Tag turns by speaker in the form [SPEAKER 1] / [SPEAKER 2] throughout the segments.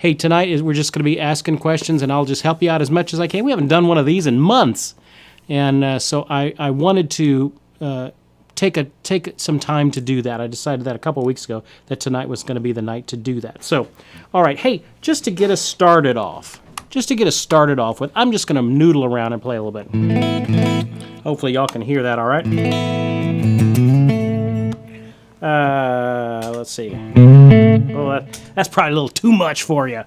[SPEAKER 1] hey, tonight we're just going to be asking questions, and I'll just help you out as much as I can. We haven't done one of these in months, and so I wanted to take some time to do that. I decided that a couple of weeks ago that tonight was going to be the night to do that. So, all right, hey, just to get us started off with, I'm just going to noodle around and play a little bit. Hopefully y'all can hear that all right. Let's see. Oh, that's probably a little too much for you.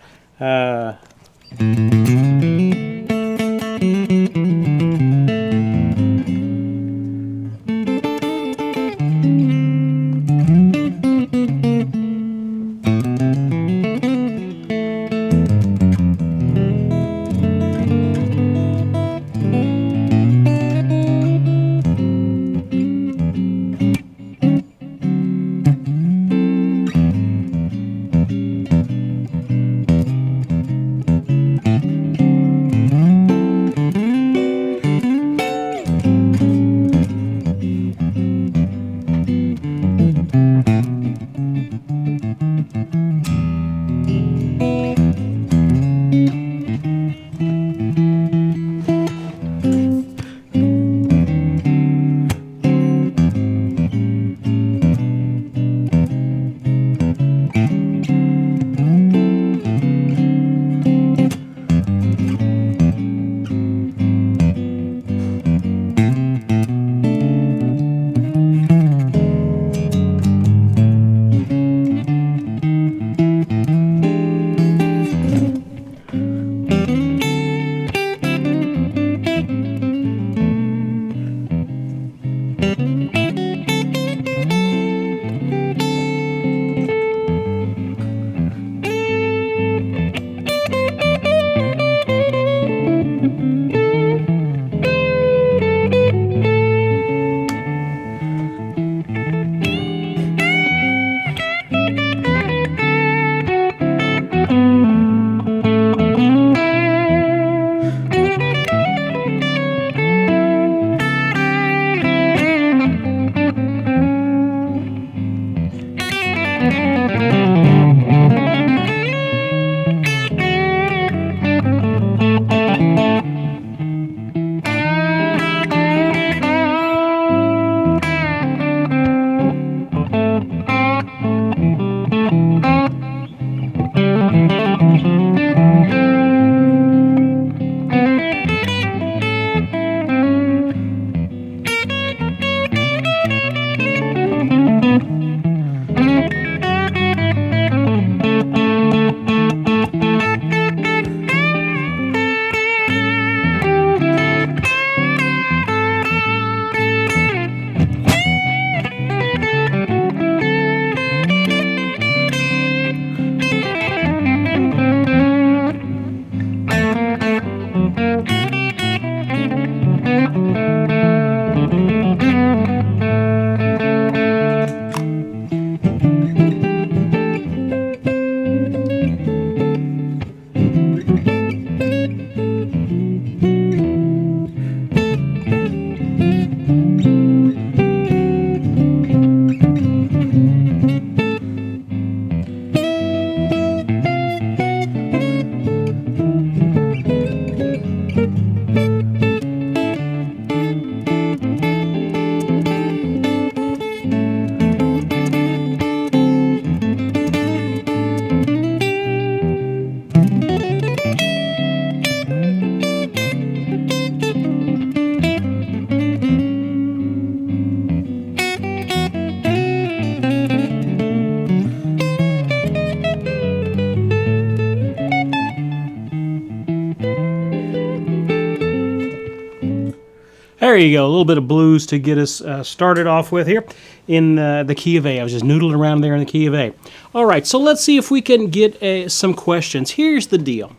[SPEAKER 1] There you go, a little bit of blues to get us started off with here in the key of A. I was just noodling around there in the key of A. All right, so let's see if we can get some questions. Here's the deal.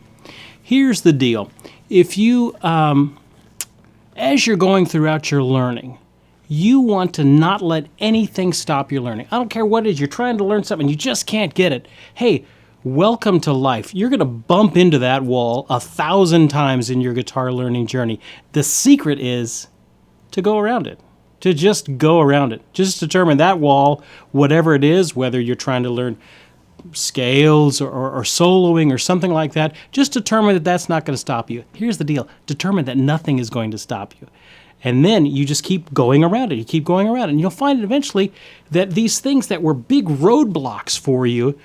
[SPEAKER 1] If you, as you're going throughout your learning, you want to not let anything stop your learning. I don't care what it is, you're trying to learn something, you just can't get it. Hey, welcome to life. You're going to bump into that wall 1,000 times in your guitar learning journey. The secret is to go around it, to just go around it. Just determine that wall, whatever it is, whether you're trying to learn scales or soloing or something like that, just determine that that's not going to stop you. Here's the deal. Determine that nothing is going to stop you. And then you just keep going around it. You keep going around it. And you'll find eventually that these things that were big roadblocks for you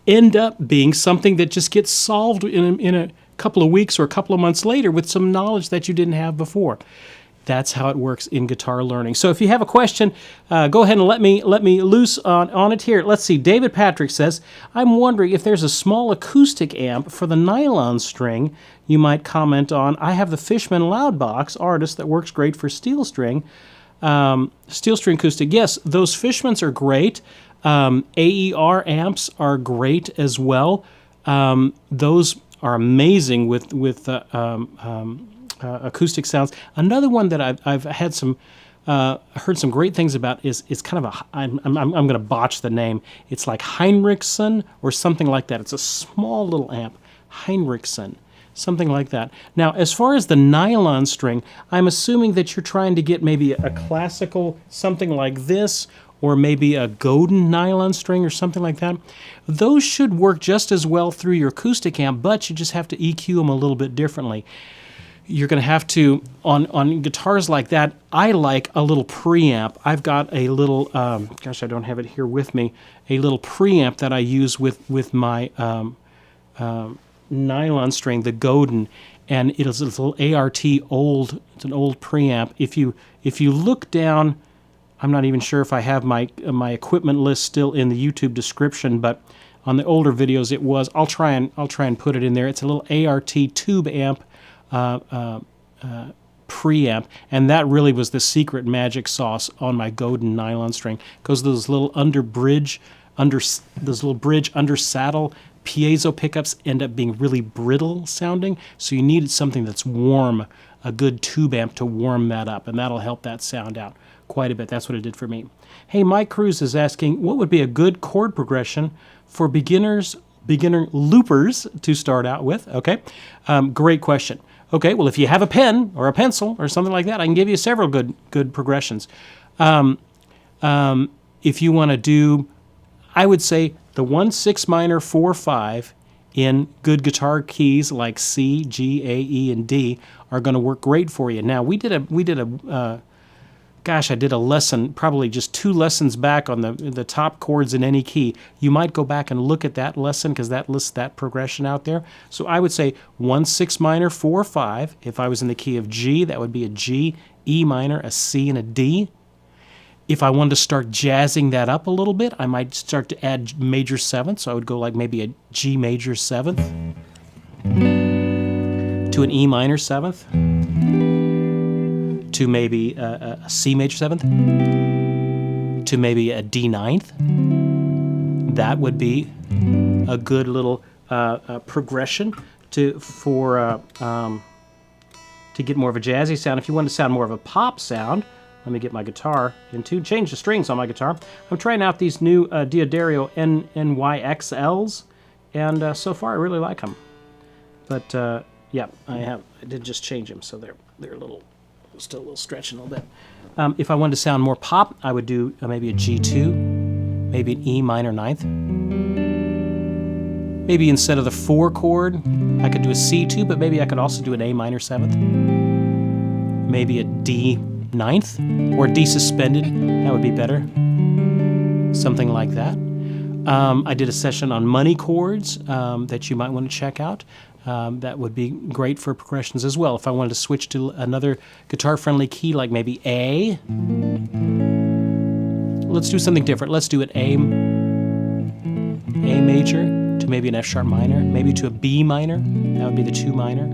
[SPEAKER 1] end up being something that just gets solved in a couple of weeks or a couple of months later with some knowledge that you didn't have before. That's how it works in guitar learning. So if you have a question, go ahead and let me loose on it here. Let's see. David Patrick says, I'm wondering if there's a small acoustic amp for the nylon string you might comment on. I have the Fishman Loudbox Artist that works great for steel string acoustic. Yes, those Fishmans are great. AER amps are great as well. Those are amazing with acoustic sounds. Another one that I've had heard some great things about is kind of I'm going to botch the name. It's like Heinrichsen or something like that. It's a small little amp, Heinrichsen, something like that. Now, as far as the nylon string, I'm assuming that you're trying to get maybe a classical something like this, or maybe a Godin nylon string or something like that. Those should work just as well through your acoustic amp, but you just have to EQ them a little bit differently. You're going to have to, on guitars like that, I like a little preamp. I've got a little, gosh, I don't have it here with me, a little preamp that I use with my nylon string, the Godin, and it is a little ART old, it's an old preamp. If you look down, I'm not even sure if I have my equipment list still in the YouTube description, but on the older videos it was. I'll try and put it in there. It's a little ART tube amp, preamp, and that really was the secret magic sauce on my Godin nylon string, because those little bridge under saddle piezo pickups end up being really brittle sounding, so you needed something that's warm, a good tube amp to warm that up, and that'll help that sound out quite a bit. That's what it did for me. Hey, Mike Cruz is asking, what would be a good chord progression for beginner loopers to start out with? Okay, great question. Okay, well, if you have a pen or a pencil or something like that, I can give you several good progressions. If you want to do, I would say the 1 6 minor 4 5 in good guitar keys like C, G, A, E, and D are going to work great for you. Now, I did a lesson, probably just 2 lessons back on the top chords in any key. You might go back and look at that lesson because that lists that progression out there. So I would say 1 6 minor 4 5. If I was in the key of G, that would be a G, E minor, a C, and a D. If I wanted to start jazzing that up a little bit, I might start to add major 7th. So I would go like maybe a G major 7th to an E minor 7th. To maybe a C major 7th, to maybe a D 9th. That would be a good little progression to get more of a jazzy sound. If you want to sound more of a pop sound, let me get my guitar in tune. Change the strings on my guitar. I'm trying out these new Diodario NYXLs, and so far I really like them. But yeah, I did just change them, so they're still a little stretching a little bit. If I wanted to sound more pop, I would do maybe a G2, maybe an E minor 9th. Maybe instead of the 4 chord, I could do a C2, but maybe I could also do an A minor 7th. Maybe a D 9th, or D suspended, that would be better. Something like that. I did a session on money chords that you might want to check out. That would be great for progressions as well. If I wanted to switch to another guitar-friendly key, like maybe A, let's do something different. Let's do an A major to maybe an F sharp minor, maybe to a B minor. That would be the 2 minor.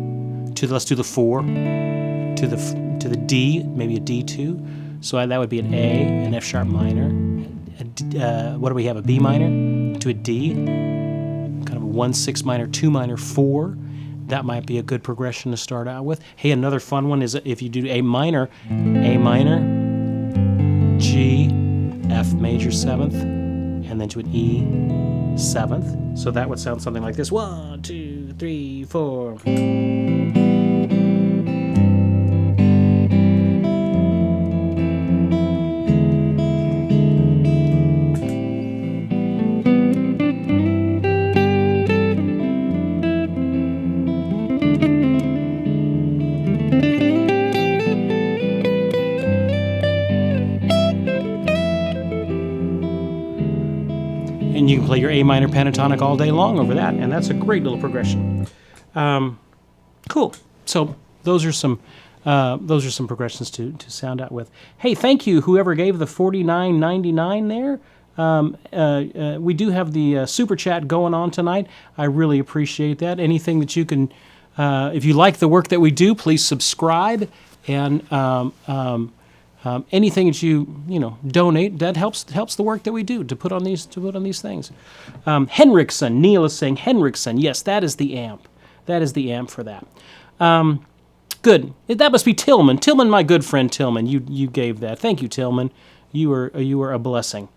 [SPEAKER 1] Let's do the 4 to the D, maybe a D2. So that would be an A, an F sharp minor. What do we have? A B minor to a D. Kind of a 1 6 minor, 2 minor, 4. That might be a good progression to start out with. Hey, another fun one is if you do A minor, G, F major 7th, and then to an E 7th. So that would sound something like this. 1 2 3 4. And you can play your A minor pentatonic all day long over that, and that's a great little progression. Cool. So those are some progressions to sound out with. Hey, thank you, whoever gave the $49.99 there. We do have the super chat going on tonight. I really appreciate that. Anything that you can, if you like the work that we do, please subscribe, and anything that you donate, that helps the work that we do to put on these things. Henriksen, Neil is saying Henriksen. Yes, that is the amp. That is the amp for that. Good. That must be Tillman. Tillman, my good friend Tillman. You gave that. Thank you, Tillman. You were a blessing.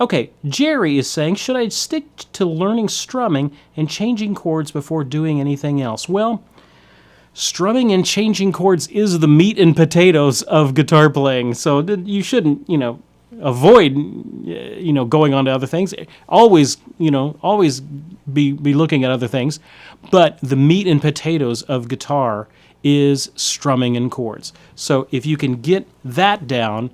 [SPEAKER 1] Okay, Jerry is saying, should I stick to learning strumming and changing chords before doing anything else? Well, strumming and changing chords is the meat and potatoes of guitar playing, so you shouldn't, avoid, going on to other things. Always be looking at other things, but the meat and potatoes of guitar is strumming and chords. So if you can get that down,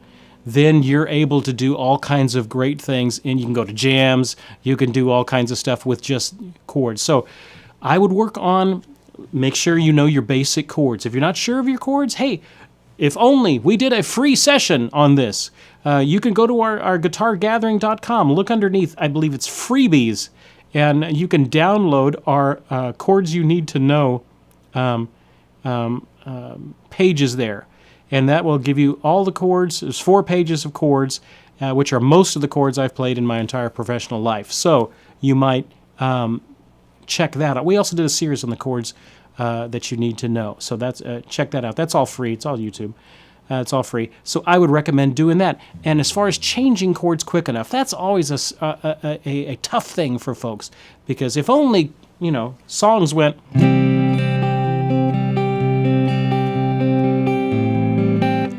[SPEAKER 1] then you're able to do all kinds of great things, and you can go to jams, you can do all kinds of stuff with just chords. So I would work on, make sure you know your basic chords. If you're not sure of your chords, hey, if only we did a free session on this. You can go to our guitargathering.com, look underneath, I believe it's freebies, and you can download our chords you need to know pages there. And that will give you all the chords. There's 4 pages of chords, which are most of the chords I've played in my entire professional life. So you might check that out. We also did a series on the chords that you need to know. So that's check that out. That's all free. It's all YouTube. It's all free. So I would recommend doing that. And as far as changing chords quick enough, that's always a tough thing for folks. Because if only, songs went...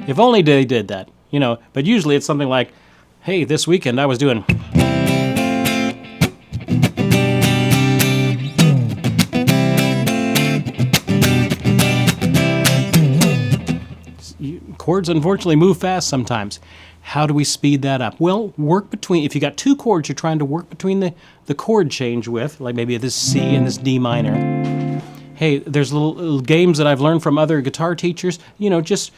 [SPEAKER 1] If only they did that, but usually it's something like, hey, this weekend I was doing... Chords unfortunately move fast sometimes. How do we speed that up? Well, if you got 2 chords you're trying to work between the chord change with, like maybe this C and this D minor. Hey, there's little games that I've learned from other guitar teachers, just...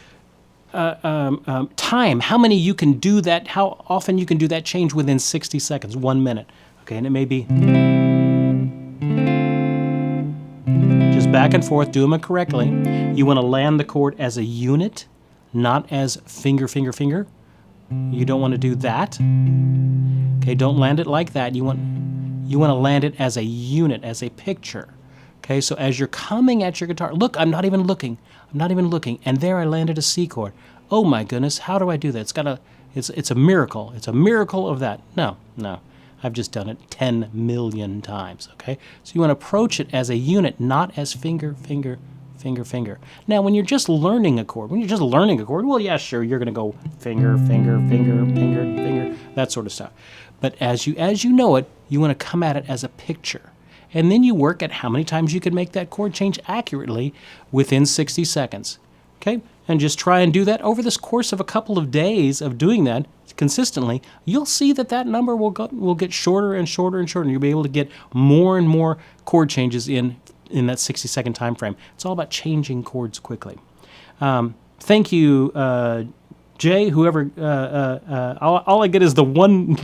[SPEAKER 1] time, how many you can do that, how often you can do that change within 60 seconds, 1 minute. Okay, and it may be just back and forth, do them correctly. You want to land the chord as a unit, not as finger, finger, finger. You don't want to do that. Okay, don't land it like that. You want to land it as a unit, as a picture. Okay, so as you're coming at your guitar, look, I'm not even looking, and there I landed a C chord. Oh my goodness, how do I do that? It's a miracle. It's a miracle of that. No, I've just done it 10 million times, okay? So you want to approach it as a unit, not as finger, finger, finger, finger. Now, when you're just learning a chord, well, yeah, sure, you're going to go finger, finger, finger, finger, finger, that sort of stuff. But as you know it, you want to come at it as a picture. And then you work at how many times you can make that chord change accurately within 60 seconds. Okay? And just try and do that over this course of a couple of days of doing that consistently. You'll see that number will get shorter and shorter and shorter, and you'll be able to get more and more chord changes in that 60-second time frame. It's all about changing chords quickly. Thank you, Jay, whoever, all I get is the one,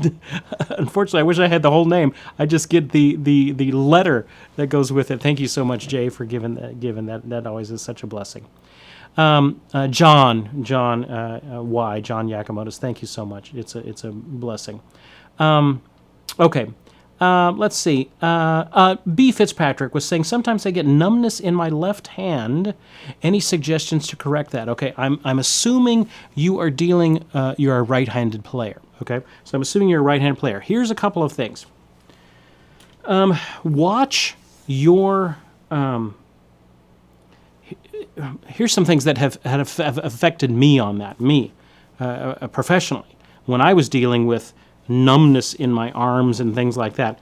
[SPEAKER 1] unfortunately, I wish I had the whole name. I just get the letter that goes with it. Thank you so much, Jay, for giving that. That always is such a blessing. John Yakamoto's, thank you so much. It's a blessing. Okay. Let's see. B. Fitzpatrick was saying, sometimes I get numbness in my left hand. Any suggestions to correct that? Okay, I'm assuming you are you're a right-handed player. Okay, so I'm assuming you're a right-handed player. Here's a couple of things. Watch your... here's some things that have affected me on that, professionally. When I was dealing with numbness in my arms and things like that.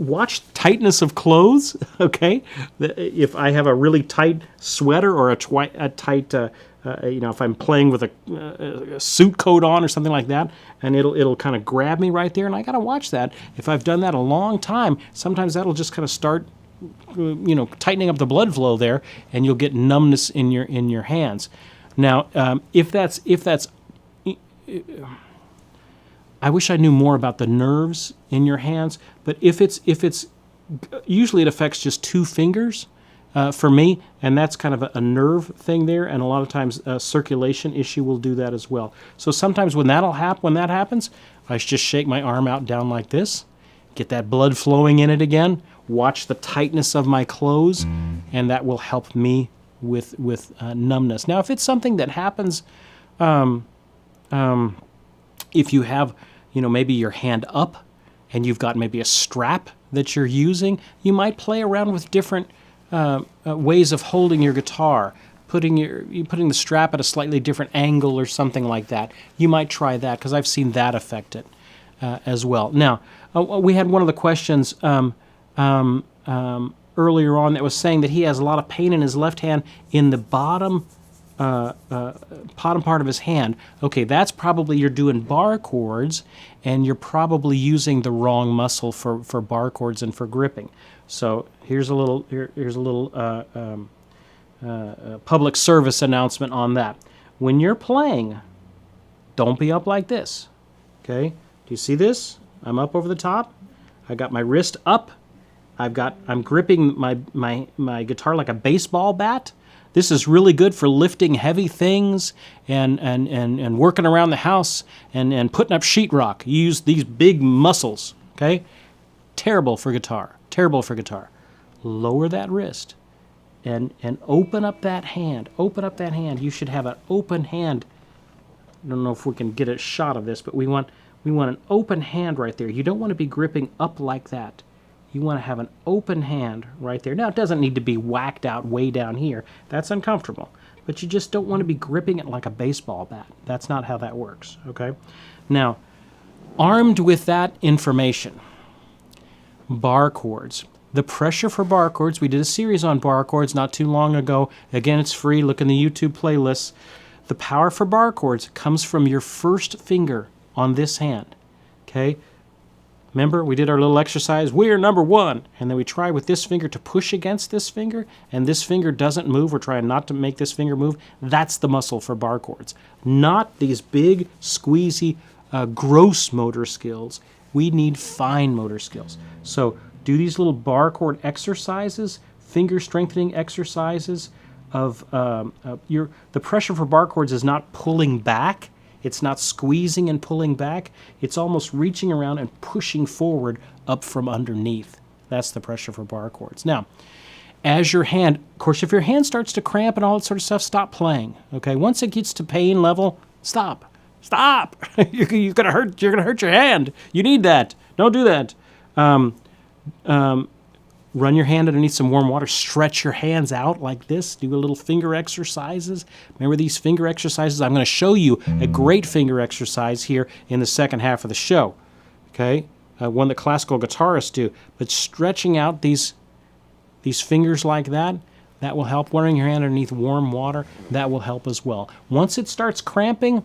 [SPEAKER 1] watch tightness of clothes, okay? If I have a really tight sweater or a tight, if I'm playing with a suit coat on or something like that, and it'll kind of grab me right there, and I got to watch that. If I've done that a long time, sometimes that'll just kind of start, tightening up the blood flow there, and you'll get numbness in your hands. Now, if that's I wish I knew more about the nerves in your hands, but if it's usually it affects just 2 fingers for me, and that's kind of a nerve thing there, and a lot of times a circulation issue will do that as well. So sometimes when that happens, I just shake my arm out down like this, get that blood flowing in it again, watch the tightness of my clothes, and that will help me with numbness. Now, if it's something that happens, if you have, maybe your hand up and you've got maybe a strap that you're using, you might play around with different ways of holding your guitar, putting the strap at a slightly different angle or something like that. You might try that, because I've seen that affect it as well. Now, we had one of the questions earlier on that was saying that he has a lot of pain in his left hand in the bottom part of his hand. Okay, that's probably you're doing bar chords, and you're probably using the wrong muscle for bar chords and for gripping. So here's a little public service announcement on that. When you're playing, don't be up like this. Okay, do you see this? I'm up over the top. I got my wrist up. I'm gripping my guitar like a baseball bat. This is really good for lifting heavy things and working around the house and putting up sheetrock. You use these big muscles, okay? Terrible for guitar. Terrible for guitar. Lower that wrist and open up that hand. Open up that hand. You should have an open hand. I don't know if we can get a shot of this, but we want an open hand right there. You don't want to be gripping up like that. You want to have an open hand right there. Now, it doesn't need to be whacked out way down here. That's uncomfortable. But you just don't want to be gripping it like a baseball bat. That's not how that works, okay? Now, armed with that information, bar chords. The pressure for bar chords, we did a series on bar chords not too long ago. Again, it's free. Look in the YouTube playlists. The power for bar chords comes from your first finger on this hand, okay? Remember, we did our little exercise, we're number 1, and then we try with this finger to push against this finger, and this finger doesn't move. We're trying not to make this finger move. That's the muscle for bar chords, not these big, squeezy, gross motor skills. We need fine motor skills. So do these little bar chord exercises, finger strengthening exercises of the pressure for bar chords is not pulling back. It's not squeezing and pulling back. It's almost reaching around and pushing forward up from underneath. That's the pressure for bar chords. Now, as your hand, of course, if your hand starts to cramp and all that sort of stuff, stop playing. Okay, once it gets to pain level, stop. Stop. You're gonna hurt your hand. You need that. Don't do that. Run your hand underneath some warm water. Stretch your hands out like this. Do a little finger exercises. Remember these finger exercises? I'm going to show you a great finger exercise here in the second half of the show. Okay? One that classical guitarists do. But stretching out these fingers like that will help. Running your hand underneath warm water, that will help as well. Once it starts cramping,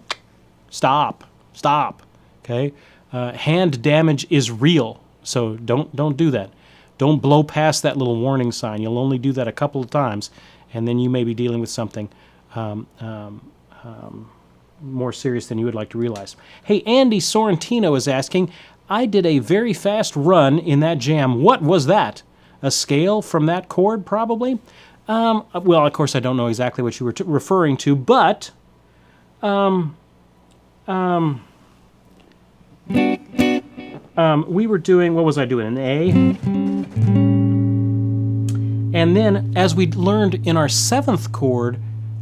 [SPEAKER 1] stop. Stop. Okay? Hand damage is real, so don't do that. Don't blow past that little warning sign. You'll only do that a couple of times, and then you may be dealing with something more serious than you would like to realize. Hey, Andy Sorrentino is asking, I did a very fast run in that jam. What was that? A scale from that chord, probably? Well, of course, I don't know exactly what you were referring to, but we were doing, what was I doing, an A? And then, as we learned in our 7th chord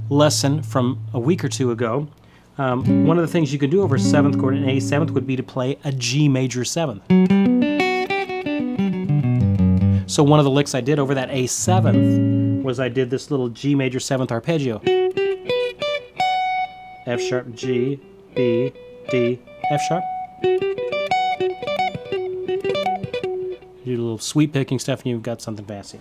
[SPEAKER 1] lesson from a week or two ago, one of the things you could do over a 7th chord, an A7th, would be to play a G major 7th. So one of the licks I did over that A7th was I did this little G major 7th arpeggio. F sharp, G, B, D, F sharp. do a little sweep picking stuff, and you've got something fancy.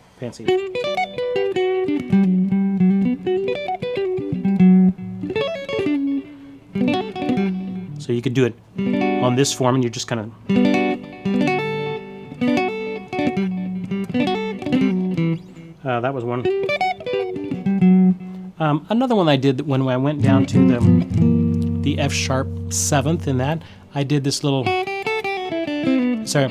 [SPEAKER 1] So you could do it on this form, and you're just kind of... that was one. Another one I did when I went down to the F sharp 7th in that, I did this little... Sorry.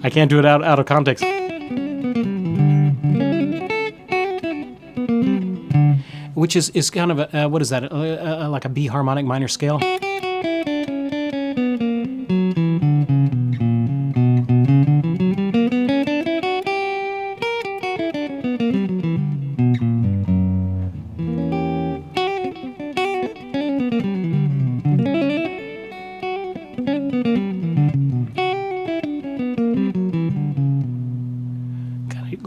[SPEAKER 1] I can't do it out of context. Which is kind of a, what is that, like a B harmonic minor scale?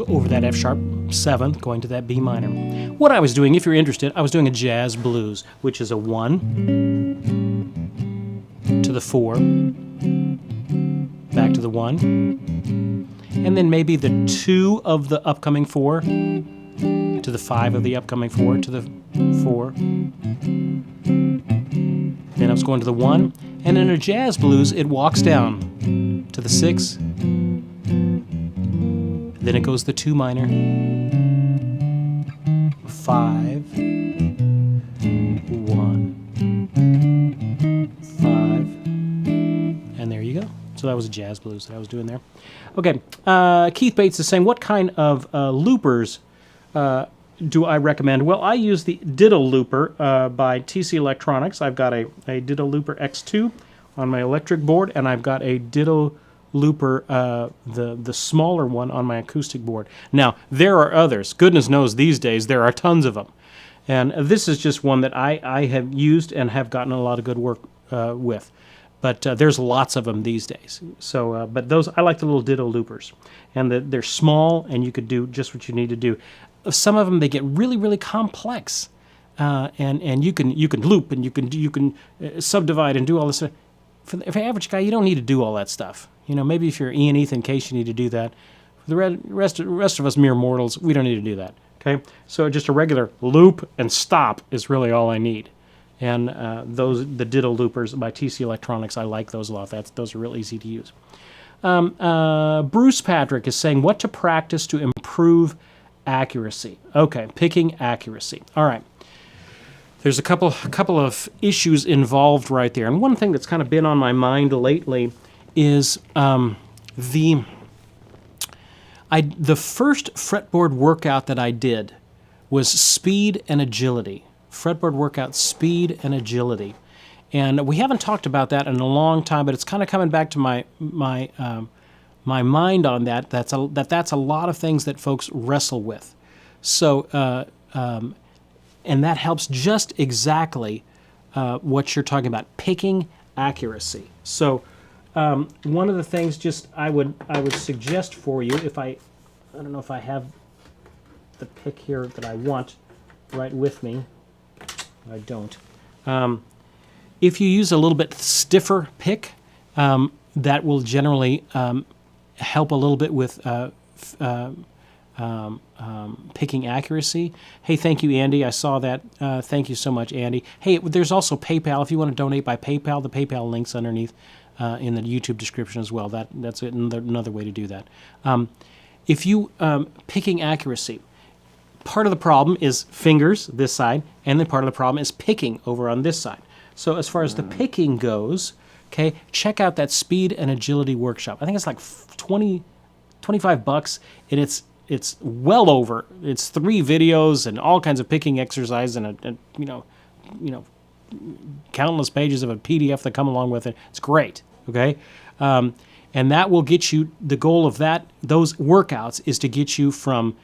[SPEAKER 1] Over that F sharp 7th, going to that B minor. What I was doing, if you're interested, I was doing a jazz blues, which is a 1 to the 4, back to the 1, and then maybe the 2 of the upcoming 4 to the 5 of the upcoming 4 to the 4. Then I was going to the 1, and in a jazz blues, it walks down to the 6. Then it goes the 2 minor, 5, 1, 5, and there you go. So that was a jazz blues that I was doing there. Okay, Keith Bates is saying, what kind of loopers do I recommend? Well, I use the Ditto Looper by TC Electronics. I've got a Ditto Looper X2 on my electric board, and I've got a Ditto Looper, the smaller one on my acoustic board. Now, there are others. Goodness knows these days there are tons of them. And this is just one that I have used and have gotten a lot of good work with. But there's lots of them these days. So, but those, I like the little Ditto Loopers. And they're small, and you could do just what you need to do. Some of them, they get really, really complex. And you can loop, and you can subdivide and do all this stuff. For the average guy, you don't need to do all that stuff. You know, maybe if you're Ian Ethan Case, you need to do that. For the rest of us mere mortals, we don't need to do that. Okay, so just a regular loop and stop is really all I need. And the Ditto Loopers by TC Electronics, I like those a lot. Those are real easy to use. Bruce Patrick is saying, what to practice to improve accuracy? Okay, picking accuracy. All right. There's a couple of issues involved right there. And one thing that's kind of been on my mind lately is the first fretboard workout that I did was speed and agility. Fretboard workout, speed and agility. And we haven't talked about that in a long time, but it's kind of coming back to my mind on that. That's a lot of things that folks wrestle with. So, and that helps just exactly what you're talking about, picking accuracy. So one of the things just I would suggest for you, if I don't know if I have the pick here that I want right with me. I don't. If you use a little bit stiffer pick, that will generally help a little bit with picking accuracy. Hey, thank you, Andy. I saw that. Thank you so much, Andy. Hey, there's also PayPal. If you want to donate by PayPal, the PayPal link's underneath in the YouTube description as well. That's another way to do that. If you picking accuracy, part of the problem is fingers this side, and then part of the problem is picking over on this side. So as far as the picking goes, okay, check out that speed and agility workshop. I think it's like $25, and it's well over. It's 3 videos and all kinds of picking exercise and countless pages of a PDF that come along with it. It's great. Okay, and that will get you. The goal of those workouts is to get you from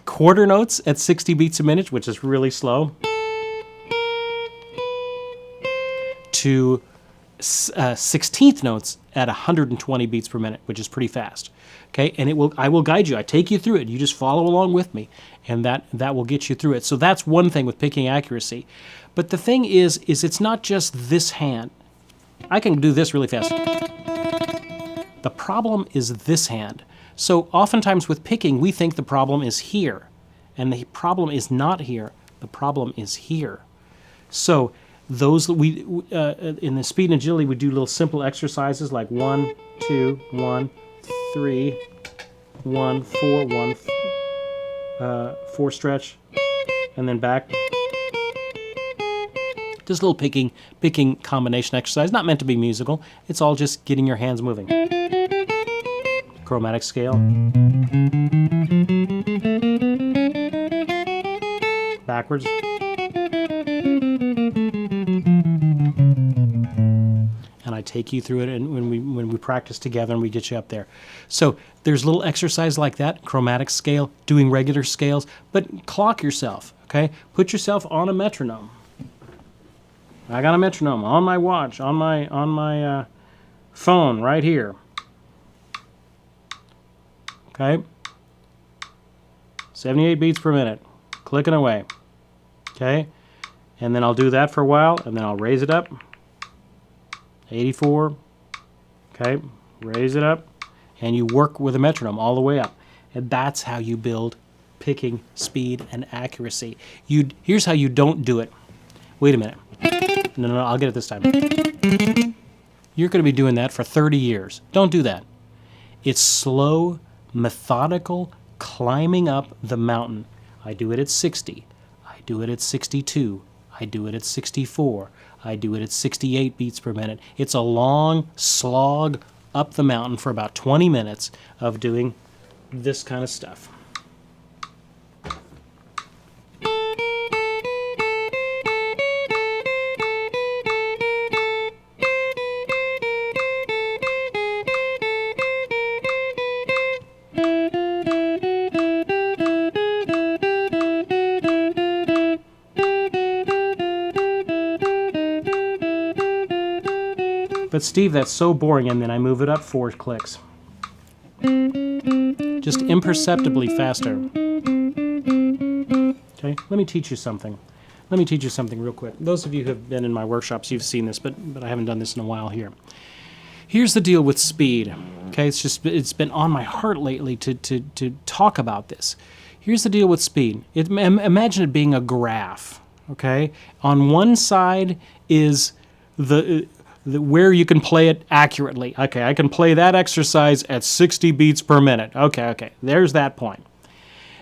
[SPEAKER 1] quarter notes at 60 beats a minute, which is really slow, to 16th notes at 120 beats per minute, which is pretty fast. Okay, and I will guide you. I take you through it. You just follow along with me, and that will get you through it. So that's one thing with picking accuracy. But the thing is it's not just this hand. I can do this really fast. The problem is this hand. So oftentimes with picking, we think the problem is here, and the problem is not here. The problem is here. So those we in the speed and agility, we do little simple exercises like 1, 2, 1, 3, 1, 4, 1, 4 stretch, and then back. Just a little picking combination exercise, not meant to be musical. It's all just getting your hands moving. Chromatic scale. Backwards. And I take you through it, and when we practice together and we get you up there. So there's little exercise like that, chromatic scale, doing regular scales, but clock yourself, okay? Put yourself on a metronome. I got a metronome on my watch, on my phone right here. Okay? 78 beats per minute, clicking away. Okay? And then I'll do that for a while, and then I'll raise it up. 84. Okay? Raise it up. And you work with a metronome all the way up. And that's how you build picking speed and accuracy. Here's how you don't do it. Wait a minute. No, I'll get it this time. You're going to be doing that for 30 years. Don't do that. It's slow, methodical climbing up the mountain. I do it at 60. I do it at 62. I do it at 64. I do it at 68 beats per minute. It's a long slog up the mountain for about 20 minutes of doing this kind of stuff. But Steve, that's so boring, and then I move it up 4 clicks. Just imperceptibly faster. Okay, let me teach you something. Let me teach you something real quick. Those of you who have been in my workshops, you've seen this, but I haven't done this in a while here. Here's the deal with speed. Okay, it's been on my heart lately to talk about this. Here's the deal with speed. Imagine it being a graph. Okay, on one side is where you can play it accurately. Okay, I can play that exercise at 60 beats per minute. Okay, there's that point.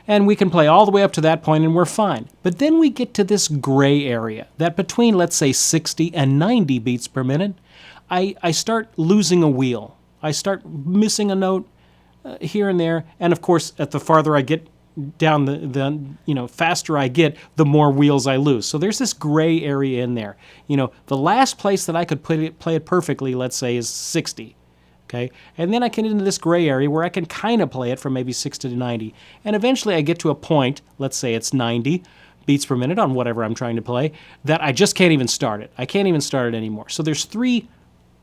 [SPEAKER 1] And we can play all the way up to that point and we're fine. But then we get to this gray area, that between, let's say, 60 and 90 beats per minute, I start losing a wheel. I start missing a note here and there. And of course, at the farther I get down, the faster I get, the more wheels I lose. So there's this gray area in there. The last place that I could play it perfectly, let's say, is 60. Okay, and then I get into this gray area where I can kind of play it from maybe 60 to 90. And eventually I get to a point, let's say it's 90 beats per minute on whatever I'm trying to play, that I just can't even start it. I can't even start it anymore. So there's 3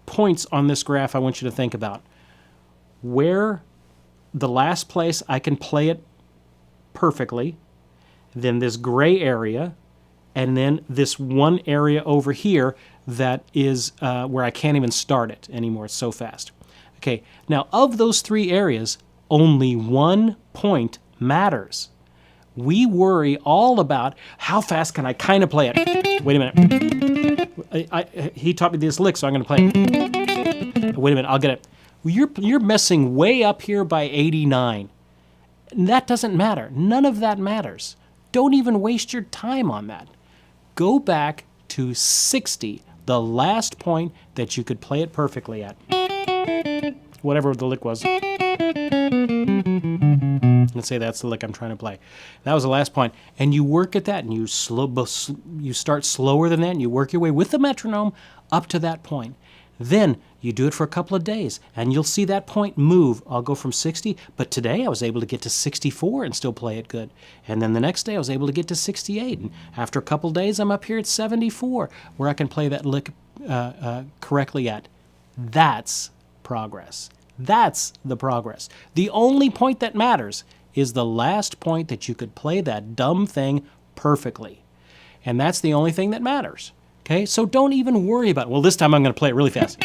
[SPEAKER 1] points on this graph I want you to think about. Where the last place I can play it perfectly, then this gray area, and then this one area over here that is where I can't even start it anymore. It's so fast. Okay, now of those 3 areas, only 1 point matters. We worry all about how fast can I kind of play it. Wait a minute. He taught me this lick, so I'm going to play it. Wait a minute, I'll get it. You're messing way up here by 89. That doesn't matter. None of that matters. Don't even waste your time on that. Go back to 60, the last point that you could play it perfectly at. Whatever the lick was. Let's say that's the lick I'm trying to play. That was the last point. And you work at that, and you start slower than that, and you work your way with the metronome up to that point. Then you do it for a couple of days, and you'll see that point move. I'll go from 60, but today I was able to get to 64 and still play it good. And then the next day I was able to get to 68, and after a couple of days I'm up here at 74, where I can play that lick correctly at. That's progress. That's the progress. The only point that matters is the last point that you could play that dumb thing perfectly. And that's the only thing that matters. Okay? So don't even worry about, well, this time I'm going to play it really fast.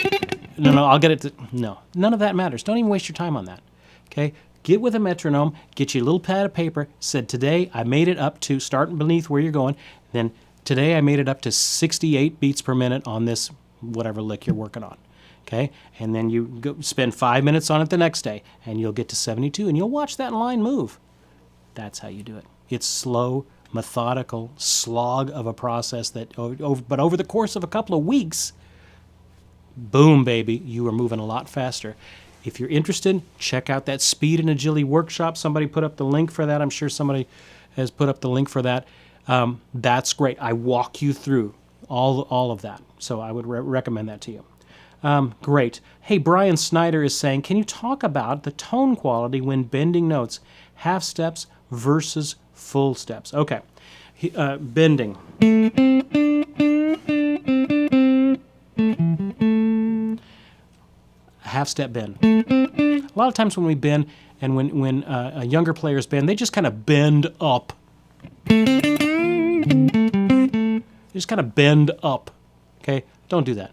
[SPEAKER 1] No, I'll get it to, no. None of that matters. Don't even waste your time on that. Okay? Get with a metronome, get you a little pad of paper, said today I made it up to, starting beneath where you're going, then today I made it up to 68 beats per minute on this whatever lick you're working on. Okay? And then you go spend 5 minutes on it the next day, and you'll get to 72, and you'll watch that line move. That's how you do it. It's slow, methodical slog of a process that, but over the course of a couple of weeks, boom, baby, you are moving a lot faster. If you're interested, check out that Speed and Agility workshop. Somebody put up the link for that. I'm sure somebody has put up the link for that. That's great. I walk you through all of that. So I would recommend that to you. Great. Hey, Brian Snyder is saying, can you talk about the tone quality when bending notes, half steps versus full steps? Okay. Bending. Half step bend. A lot of times when we bend and when younger players bend, they just kind of bend up. They just kind of bend up. Okay? Don't do that.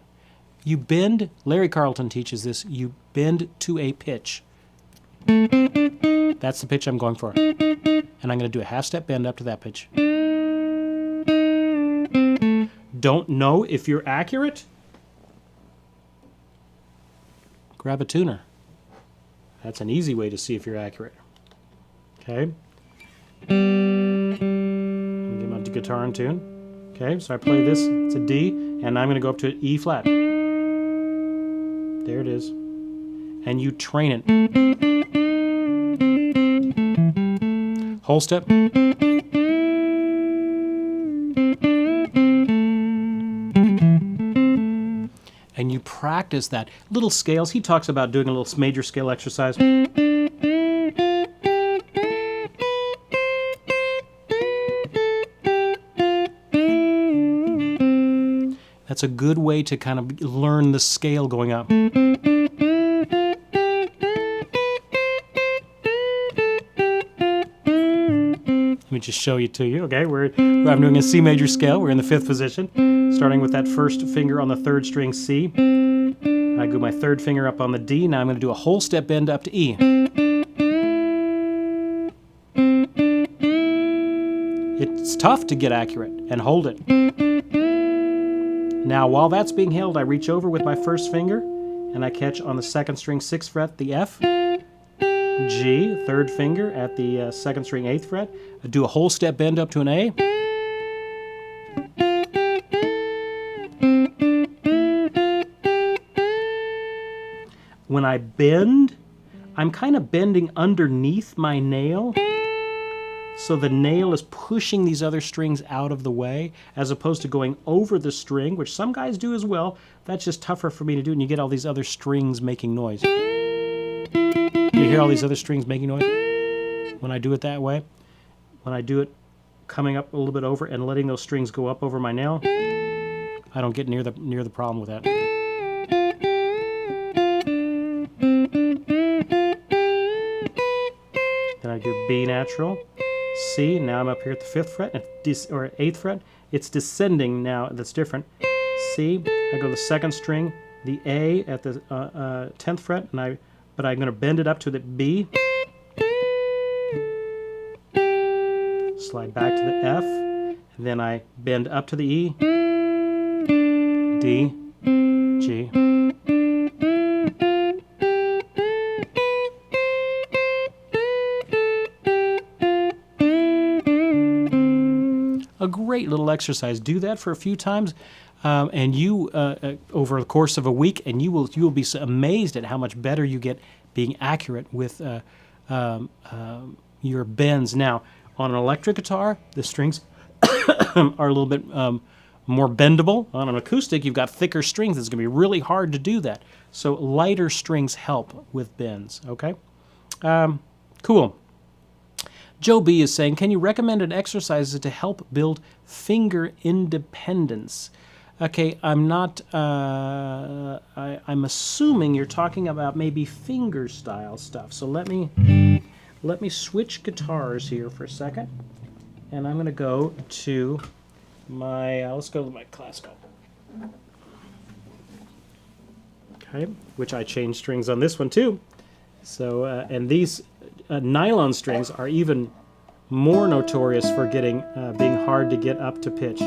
[SPEAKER 1] You bend, Larry Carlton teaches this, you bend to a pitch. That's the pitch I'm going for. And I'm going to do a half step bend up to that pitch. Don't know if you're accurate? Grab a tuner. That's an easy way to see if you're accurate. Okay? Get my guitar in tune. Okay, so I play this, it's a D, and I'm going to go up to an E flat. There it is. And you train it. Whole step. And you practice that. Little scales. He talks about doing a little major scale exercise. That's a good way to kind of learn the scale going up. Let me just show you to you. Okay, I'm doing a C major scale. We're in the 5th position, starting with that first finger on the 3rd string C. I go my 3rd finger up on the D. Now I'm going to do a whole step bend up to E. It's tough to get accurate and hold it. Now, while that's being held, I reach over with my 1st finger, and I catch on the 2nd string 6th fret the F, G, 3rd finger at the 2nd string 8th fret. I do a whole step bend up to an A. When I bend, I'm kind of bending underneath my nail. So the nail is pushing these other strings out of the way, as opposed to going over the string, which some guys do as well. That's just tougher for me to do, and you get all these other strings making noise. You hear all these other strings making noise? When I do it that way, when I do it coming up a little bit over and letting those strings go up over my nail, I don't get near the problem with that. Then I do B natural. C, now I'm up here at the 5th fret, or 8th fret. It's descending now, that's different. C, I go the 2nd string, the A at the 10th fret, but I'm going to bend it up to the B. Slide back to the F, and then I bend up to the E, D, G. A great little exercise. Do that for a few times, and you over the course of a week, and you will be amazed at how much better you get being accurate with your bends. Now, on an electric guitar, the strings are a little bit more bendable. On an acoustic, you've got thicker strings. It's going to be really hard to do that. So lighter strings help with bends. Okay, cool. Joe B is saying, can you recommend an exercise to help build finger independence? Okay, I'm I'm assuming you're talking about maybe finger style stuff. So let me switch guitars here for a second, and I'm going to go to my let's go to my classical. Okay, which I changed strings on this one too. So and these nylon strings are even more notorious for being hard to get up to pitch.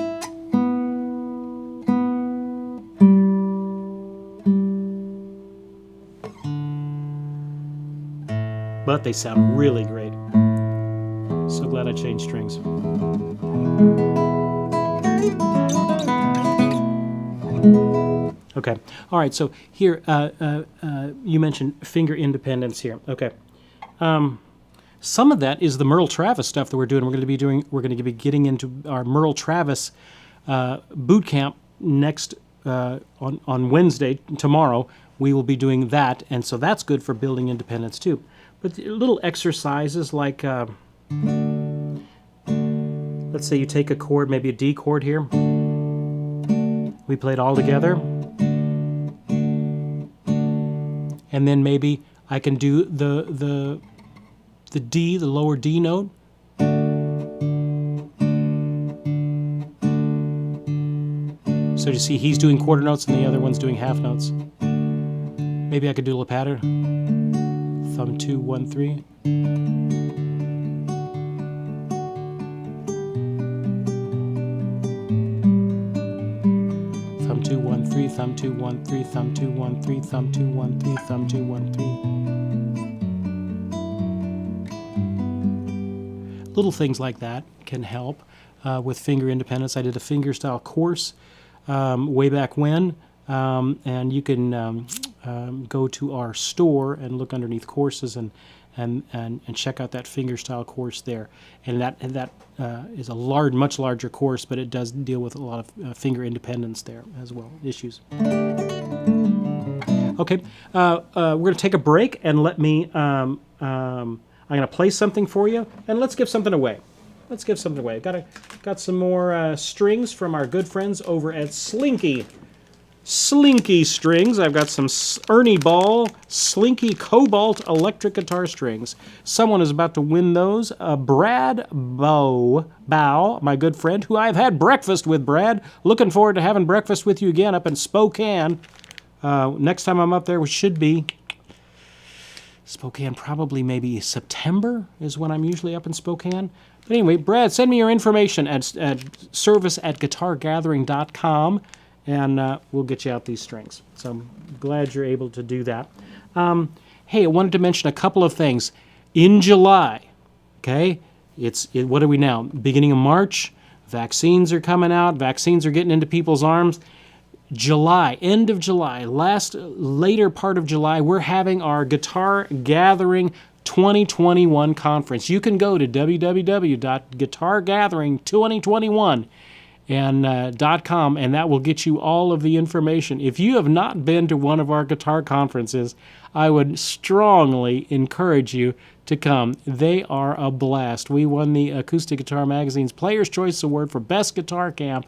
[SPEAKER 1] But they sound really great. So glad I changed strings. Okay. All right. So here, you mentioned finger independence here. Okay. Some of that is the Merle Travis stuff that we're doing. We're going to be getting into our Merle Travis boot camp next on Wednesday. Tomorrow we will be doing that, and so that's good for building independence too. But little exercises like, let's say you take a chord, maybe a D chord here. We play it all together. And then maybe I can do the D, the lower D note. So you see he's doing quarter notes and the other one's doing half notes. Maybe I could do a little pattern. Thumb 2, 1, 3. Thumb 2, 1, 3, thumb 2, 1, 3, thumb 2, 1, 3, thumb 2, 1, 3, thumb 2, 1, 3. Little things like that can help with finger independence. I did a fingerstyle course way back when. And you can go to our store and look underneath courses and check out that fingerstyle course there. And that is a much larger course, but it does deal with a lot of finger independence there as well, issues. Okay, we're going to take a break and let me. I'm going to play something for you, and let's give something away. Let's give something away. Got some more strings from our good friends over at Slinky strings. I've got some Ernie Ball Slinky Cobalt electric guitar strings. Someone is about to win those. Brad Bow, my good friend, who I've had breakfast with, Brad. Looking forward to having breakfast with you again up in Spokane. Next time I'm up there, which should be Spokane, probably maybe September is when I'm usually up in Spokane. But anyway, Brad, send me your information at service@guitargathering.com. And we'll get you out these strings. So I'm glad you're able to do that. Hey, I wanted to mention a couple of things. In July, okay, what are we now? Beginning of March, vaccines are coming out, vaccines are getting into people's arms. July, end of July, later part of July, we're having our Guitar Gathering 2021 conference. You can go to www.guitargathering2021 and .com, and that will get you all of the information. If you have not been to one of our guitar conferences, I would strongly encourage you to come. They are a blast. We won the Acoustic Guitar Magazine's Player's Choice Award for Best Guitar Camp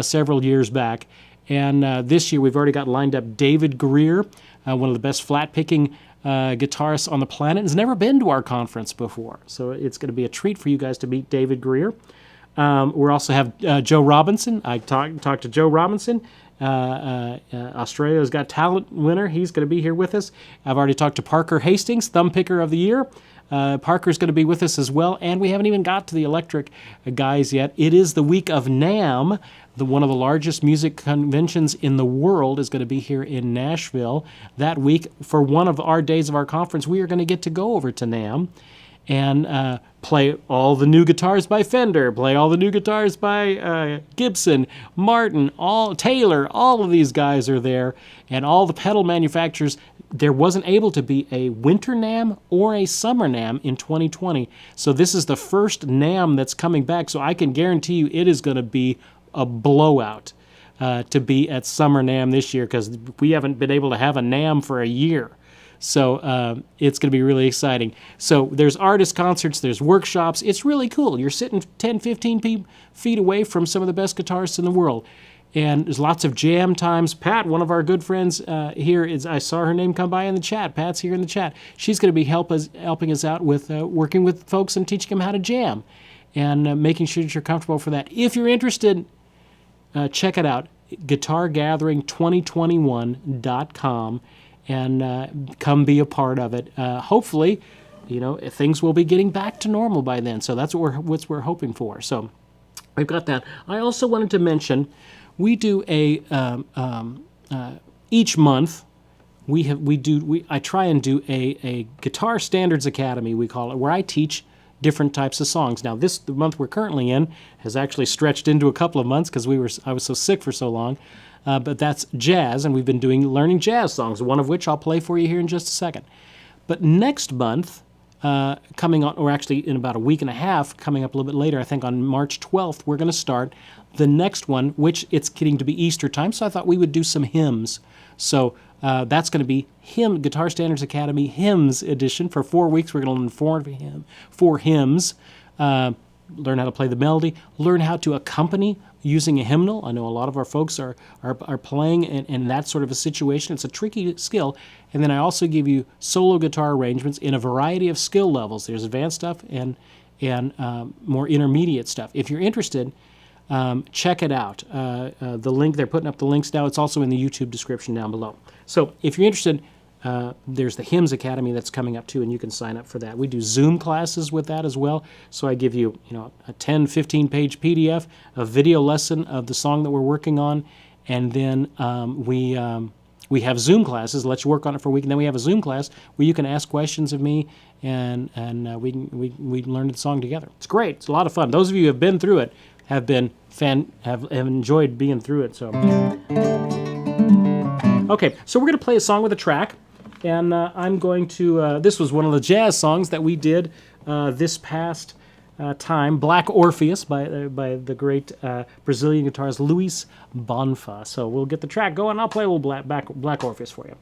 [SPEAKER 1] several years back. And this year we've already got lined up David Greer, one of the best flat-picking guitarists on the planet. Has never been to our conference before, so it's going to be a treat for you guys to meet David Greer. We also have Joe Robinson. I talked to Joe Robinson, Australia's Got Talent winner. He's going to be here with us. I've already talked to Parker Hastings, Thumb Picker of the Year. Parker's going to be with us as well, and we haven't even got to the electric guys yet. It is the week of NAMM. One of the largest music conventions in the world is going to be here in Nashville. That week, for one of our days of our conference, we are going to get to go over to NAMM and play all the new guitars by Fender, play all the new guitars by Gibson, Martin, Taylor, all of these guys are there, and all the pedal manufacturers. There wasn't able to be a winter NAMM or a summer NAMM in 2020, so this is the first NAMM that's coming back, so I can guarantee you it is going to be a blowout to be at summer NAMM this year, because we haven't been able to have a NAMM for a year. So it's going to be really exciting. So there's artist concerts, there's workshops. It's really cool. You're sitting 10, 15 feet away from some of the best guitarists in the world. And there's lots of jam times. Pat, one of our good friends here, I saw her name come by in the chat. Pat's here in the chat. She's going to be helping us out with working with folks and teaching them how to jam and making sure that you're comfortable for that. If you're interested, check it out, guitargathering2021.com, and come be a part of it. Hopefully, things will be getting back to normal by then. So that's what we're hoping for. So we've got that. I also wanted to mention, we do each month. I try and do a Guitar Standards Academy, we call it, where I teach different types of songs. Now, the month we're currently in has actually stretched into a couple of months because I was so sick for so long. But that's jazz, and we've been learning jazz songs, one of which I'll play for you here in just a second. But next month, coming on, or actually in about a week and a half, coming up a little bit later, I think on March 12th, we're going to start the next one, which it's getting to be Easter time, so I thought we would do some hymns. So that's going to be Guitar Standards Academy Hymns Edition. For 4 weeks, we're going to learn four hymns, learn how to play the melody, learn how to accompany using a hymnal. I know a lot of our folks are playing in that sort of a situation. It's a tricky skill. And then I also give you solo guitar arrangements in a variety of skill levels. There's advanced stuff and more intermediate stuff. If you're interested, check it out. The link, they're putting up the links now. It's also in the YouTube description down below. So if you're interested, there's the Hymns Academy that's coming up too, and you can sign up for that. We do Zoom classes with that as well. So I give you, a 10, 15-page PDF, a video lesson of the song that we're working on, and then we have Zoom classes. Let you work on it for a week, and then we have a Zoom class where you can ask questions of me, and we learn the song together. It's great. It's a lot of fun. Those of you who have been through it have enjoyed being through it. So okay, so we're going to play a song with a track. And I'm going to, this was one of the jazz songs that we did this past time, Black Orpheus by the great Brazilian guitarist Luis Bonfa. So we'll get the track going. I'll play a little Black Orpheus for you.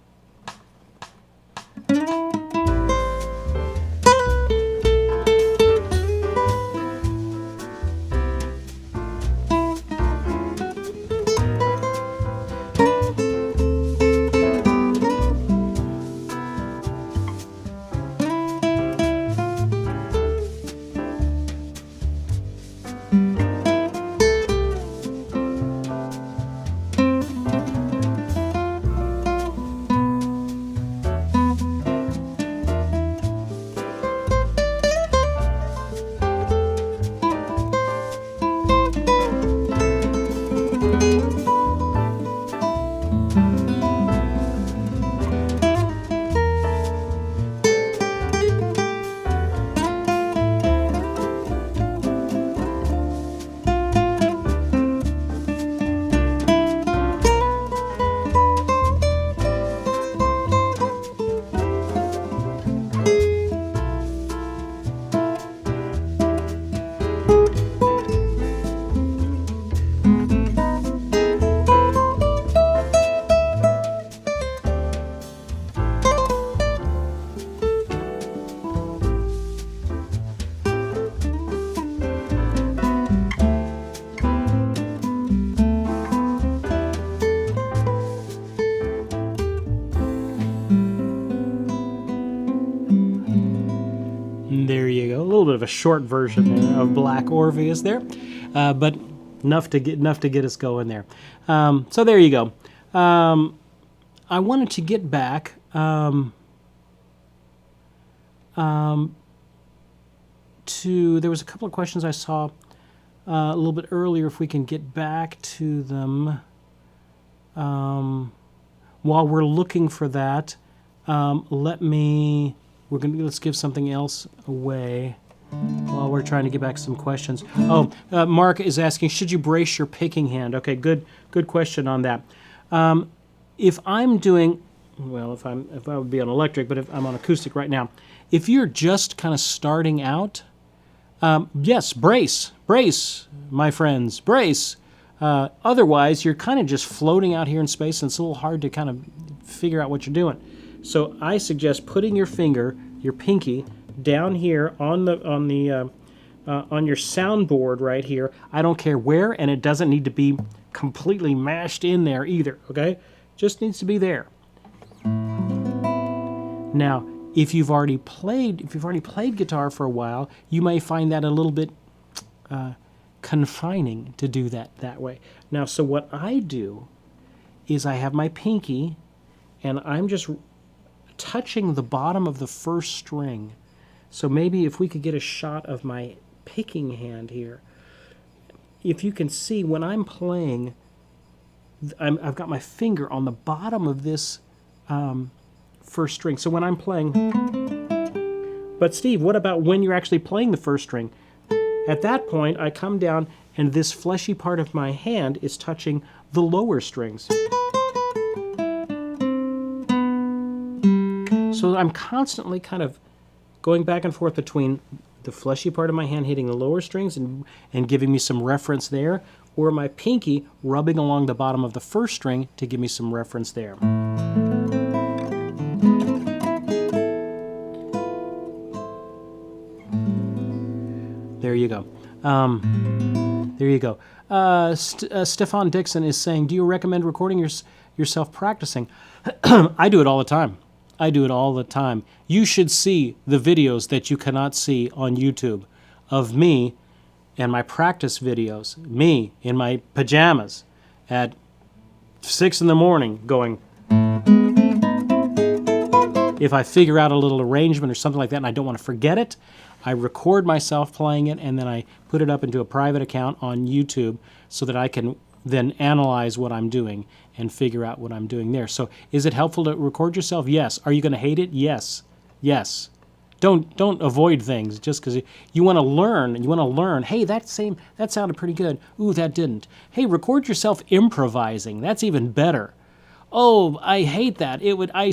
[SPEAKER 1] Bit of a short version there of Black Orpheus there, but enough to get us going there. So there you go. I wanted to get back to, there was a couple of questions I saw a little bit earlier. If we can get back to them while we're looking for that, let's give something else away while we're trying to get back some questions. Mark is asking, should you brace your picking hand? Okay, good question on that. If I'm doing, well, if I would be on electric, but if I'm on acoustic right now, if you're just kind of starting out, yes, brace, my friends, brace. Otherwise, you're kind of just floating out here in space, and it's a little hard to kind of figure out what you're doing. So I suggest putting your pinky, down here on your soundboard right here. I don't care where, and it doesn't need to be completely mashed in there either, okay? Just needs to be there. Now, if you've already played guitar for a while, you may find that a little bit confining to do that way. Now, so what I do is I have my pinky, and I'm just touching the bottom of the first string. So maybe if we could get a shot of my picking hand here, if you can see when I'm playing, I've got my finger on the bottom of this first string. So when I'm playing, but Steve, what about when you're actually playing the first string? At that point, I come down and this fleshy part of my hand is touching the lower strings. So I'm constantly kind of going back and forth between the fleshy part of my hand hitting the lower strings and giving me some reference there, or my pinky rubbing along the bottom of the first string to give me some reference there. There you go. There you go. Stefan Dixon is saying, do you recommend recording yourself practicing? I do it all the time. I do it all the time. You should see the videos that you cannot see on YouTube of me and my practice videos. Me in my pajamas at 6 in the morning going, if I figure out a little arrangement or something like that and I don't want to forget it, I record myself playing it and then I put it up into a private account on YouTube so that I can then analyze what I'm doing and figure out what I'm doing there. So is it helpful to record yourself? Yes. Are you going to hate it? Yes. Yes. Don't avoid things just because you want to learn. You want to learn, hey, that sounded pretty good. Ooh, that didn't. Hey, record yourself improvising. That's even better. Oh, I hate that. I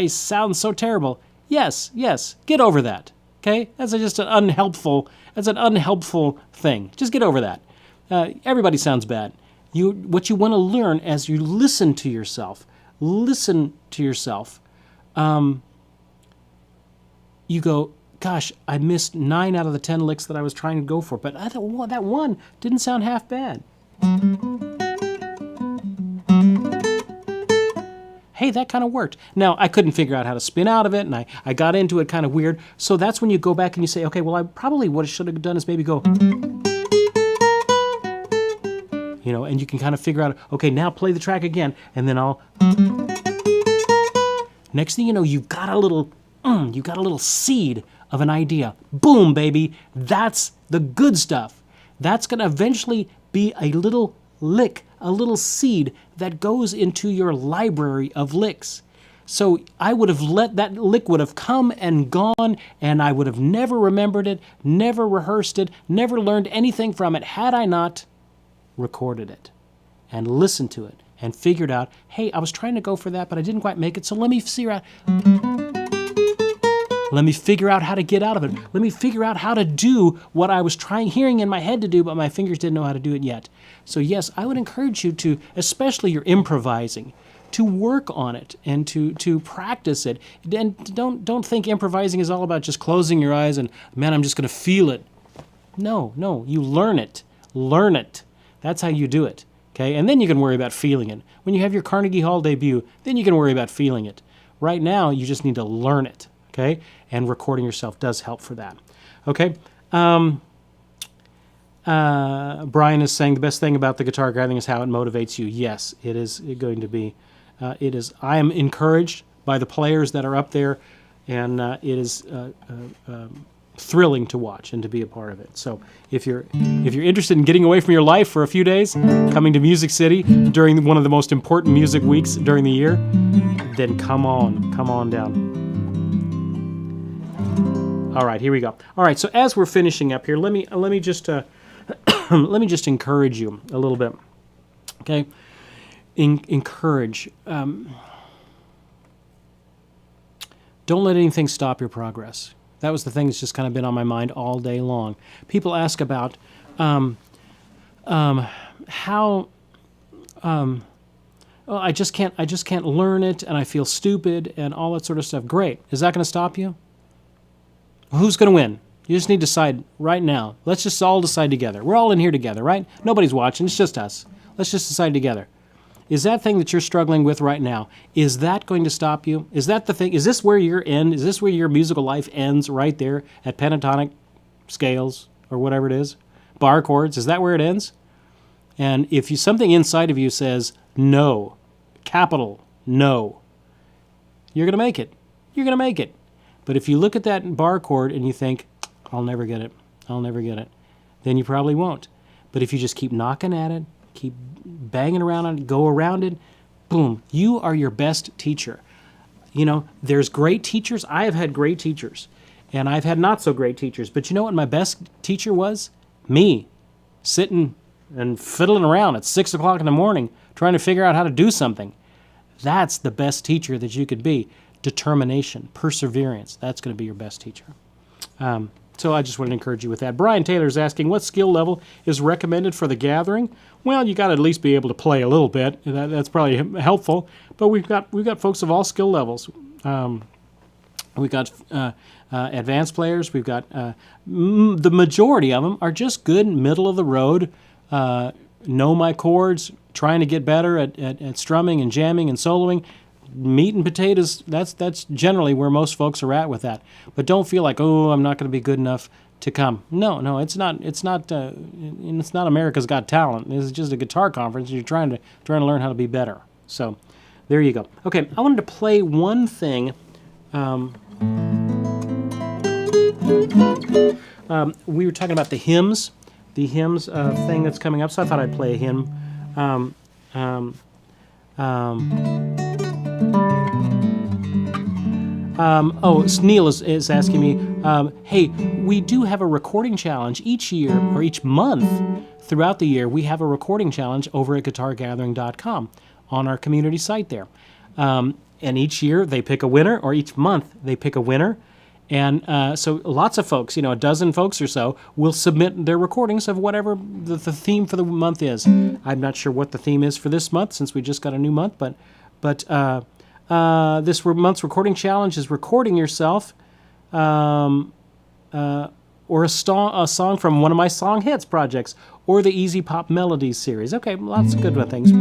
[SPEAKER 1] sound so terrible. Yes, yes. Get over that. Okay? That's just an unhelpful thing. Just get over that. Everybody sounds bad. What you want to learn as you listen to yourself, you go, gosh, I missed 9 out of the 10 licks that I was trying to go for, but that one didn't sound half bad. Hey, that kind of worked. Now, I couldn't figure out how to spin out of it, and I got into it kind of weird, so that's when you go back and you say, okay, well, I probably what I should have done is maybe go... You know, and you can kind of figure out, okay, now play the track again, and then I'll... Next thing you know, you've got a little seed of an idea. Boom, baby. That's the good stuff. That's going to eventually be a little lick, a little seed that goes into your library of licks. So I would have let that lick would have come and gone, and I would have never remembered it, never rehearsed it, never learned anything from it had I not recorded it and listened to it and figured out, hey, I was trying to go for that, but I didn't quite make it, so let me figure out how to get out of it. Let me figure out how to do what I was hearing in my head to do, but my fingers didn't know how to do it yet. So yes, I would encourage you to, especially your improvising, to work on it and to practice it. And don't think improvising is all about just closing your eyes and, man, I'm just going to feel it. No, you learn it. Learn it. That's how you do it, okay? And then you can worry about feeling it. When you have your Carnegie Hall debut, then you can worry about feeling it. Right now, you just need to learn it, okay? And recording yourself does help for that, okay? Brian is saying the best thing about the guitar grinding is how it motivates you. Yes, it is going to be. It is. I am encouraged by the players that are up there, and it is thrilling to watch and to be a part of it. So if you're interested in getting away from your life for a few days, coming to Music City during one of the most important music weeks during the year, then come on down. All right, here we go. All right, so as we're finishing up here, let me just let me just encourage you a little bit. Okay, encourage. Don't let anything stop your progress. That was the thing that's just kind of been on my mind all day long. People ask about how, oh, I just can't learn it, and I feel stupid, and all that sort of stuff. Great. Is that going to stop you? Who's going to win? You just need to decide right now. Let's just all decide together. We're all in here together, right? Nobody's watching. It's just us. Let's just decide together. Is that thing that you're struggling with right now, is that going to stop you? Is that the thing? Is this where your end? Is this where your musical life ends right there at pentatonic scales or whatever it is? Bar chords, is that where it ends? And if you, something inside of you says no, capital no, you're going to make it. You're going to make it. But if you look at that bar chord and you think, I'll never get it, I'll never get it, then you probably won't. But if you just keep knocking at it, keep banging around on it, go around it, boom, you are your best teacher. You know, there's great teachers. I have had great teachers, and I've had not so great teachers. But you know what my best teacher was? Me, sitting and fiddling around at 6 o'clock in the morning trying to figure out how to do something. That's the best teacher that you could be. Determination, perseverance, that's going to be your best teacher. So I just want to encourage you with that. Brian Taylor's asking, what skill level is recommended for the gathering? Well, you got to at least be able to play a little bit. That's probably helpful. But we've got folks of all skill levels. We've got advanced players. We've got the majority of them are just good middle of the road. Know my chords, trying to get better at strumming and jamming and soloing. Meat and potatoes, that's generally where most folks are at with that. But don't feel like, oh, I'm not going to be good enough to come. No, it's not America's Got Talent. It's just a guitar conference. You're trying to learn how to be better. So there you go. Okay, I wanted to play one thing. We were talking about the hymns thing that's coming up, so I thought I'd play a hymn. Neil is asking me, hey, we do have a recording challenge each year, or each month throughout the year. We have a recording challenge over at guitargathering.com on our community site there. And each year they pick a winner, or each month they pick a winner. And so lots of folks, a dozen folks or so, will submit their recordings of whatever the theme for the month is. I'm not sure what the theme is for this month, since we just got a new month, but this month's recording challenge is recording yourself or a song from one of my song hits projects, or the Easy Pop Melodies series. Okay, lots of good things.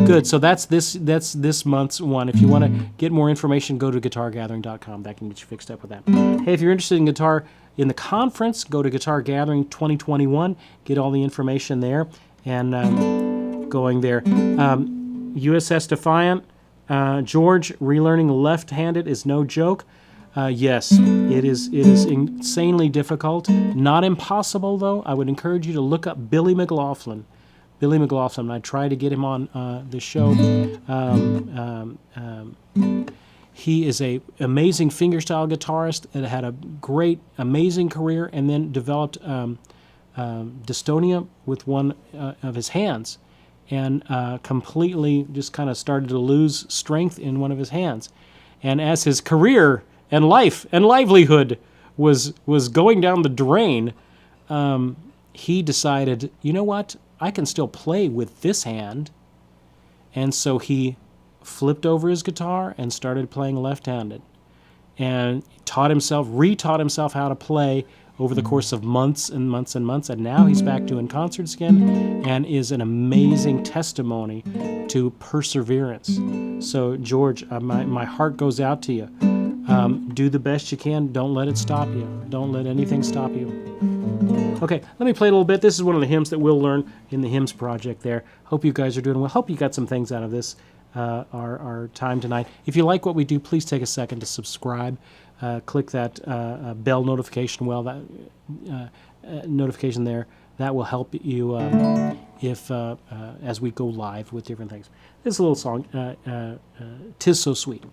[SPEAKER 1] Good, so that's this month's one. If you want to get more information, go to guitargathering.com. That can get you fixed up with that. Hey, if you're interested in guitar in the conference, go to Guitar Gathering 2021. Get all the information there and going there. USS Defiant. George, relearning left-handed is no joke. Yes, it is insanely difficult. Not impossible, though. I would encourage you to look up Billy McLaughlin. I tried to get him on the show. He is a amazing fingerstyle guitarist that had a great, amazing career, and then developed dystonia with one of his hands, and completely just kind of started to lose strength in one of his hands. And as his career and life and livelihood was going down the drain, he decided, you know what, I can still play with this hand. And so he flipped over his guitar and started playing left-handed, and retaught himself how to play over the course of months and months and months, and now he's back doing concerts again and is an amazing testimony to perseverance. So, George, my heart goes out to you. Do the best you can. Don't let it stop you. Don't let anything stop you. Okay, let me play a little bit. This is one of the hymns that we'll learn in the hymns project there. Hope you guys are doing well. Hope you got some things out of this, our time tonight. If you like what we do, please take a second to subscribe. Click that bell notification notification there. That will help you as we go live with different things. This is a little song, "'Tis So Sweet."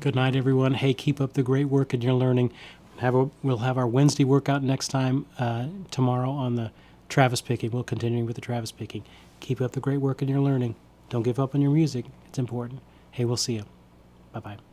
[SPEAKER 1] Good night, everyone. Hey, keep up the great work in your learning. We'll have our Wednesday workout next time, tomorrow on the Travis picking. We'll continue with the Travis picking. Keep up the great work in your learning. Don't give up on your music. It's important. Hey, we'll see you. Bye-bye.